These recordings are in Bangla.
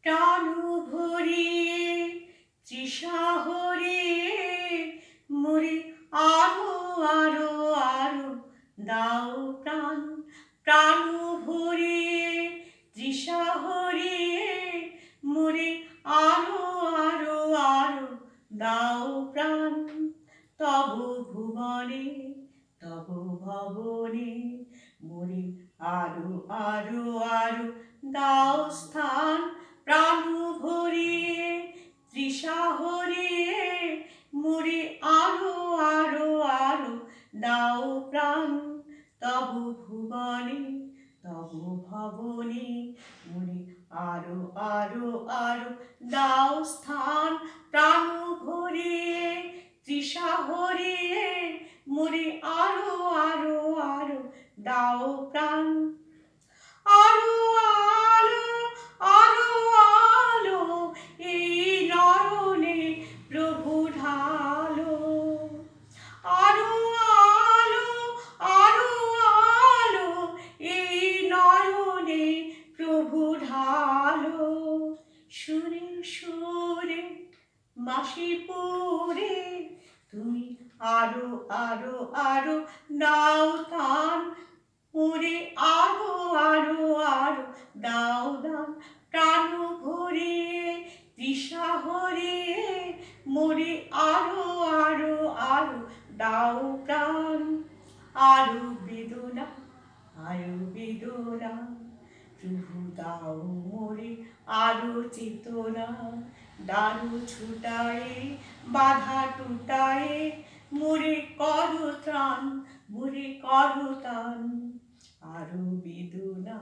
প্রাণ ভরিয়ে তৃষা হরিয়ে মোরে আরো আরো আরো দাও প্রাণ। প্রাণ ভরিয়ে তৃষা হরিয়ে মোরে আরো আরো আরো দাও প্রাণ। তব ভুবনে তব ভবনে মোরে আরো আরো আরো দাও স্থান। প্রাণ ভরিয়ে তৃষা হরিয়ে মোরে আরো আরো আরো দাও প্রাণ। তব ভুবনে তব ভবনে মোরে আরো আরো আরো দাও স্থান। প্রাণ ভরিয়ে তৃষা হরিয়ে মোরে আরো আরো আরো দাও প্রাণ। আরো আলো আরো আলো এই নয়নে প্রভু ঢালো। আরো আলো আরো আলো এই নয়নে প্রভু ঢালো। সুরে সুরে বাঁশি পড়ে তুমি আরো আরো আরো দাও তান। মোরে আরো আরো আরো দাও দান। প্রাণ ভরিয়ে তৃষা হরিয়ে মোরে আরো আরো আরো দাও প্রাণ। আরো বেদনা আরো বেদনা প্রভু দাও মোরে আরো চেতনা। দারু ছুটায়ে বাধা টুটায়ে মোরে করো ত্রাণ মোরে করো তান। আরো বেদনা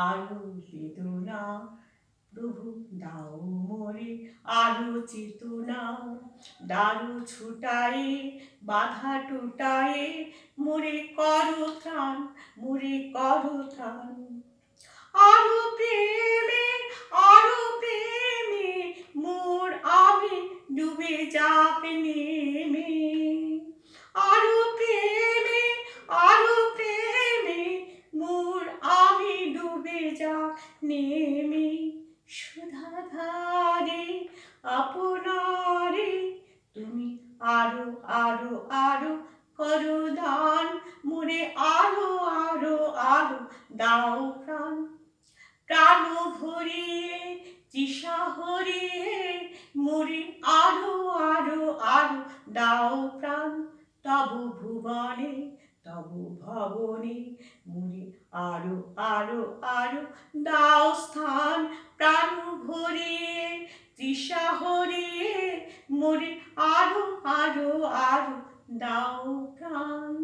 আরো বেদনা প্রভু দাও মোরে আরো চেতনা। দারু ছুটায়ে বাধা টুটায়ে মোরে করো ত্রাণ মোরে করো ত্রাণ। আরো প্রেমে মোর আমি ডুবে যাক নেমে। আরো প্রেমে মোর আমি ডুবে যাক নেমে। সুধা ধারে আপনারে তুমি আরো আরো আরো করো দান। মোরে আরো আরো আরো দাও প্রাণ। প্রাণ ভরিয়ে তৃষা হরিয়ে মোরে আরো আরো আরো দাও প্রাণ। তব ভুবনে তব ভবনে মোরে আরো আরো আরো দাও স্থান। প্রাণ ভরিয়ে তৃষা হরিয়ে মোরে আরো আরো আরো দাও প্রাণ।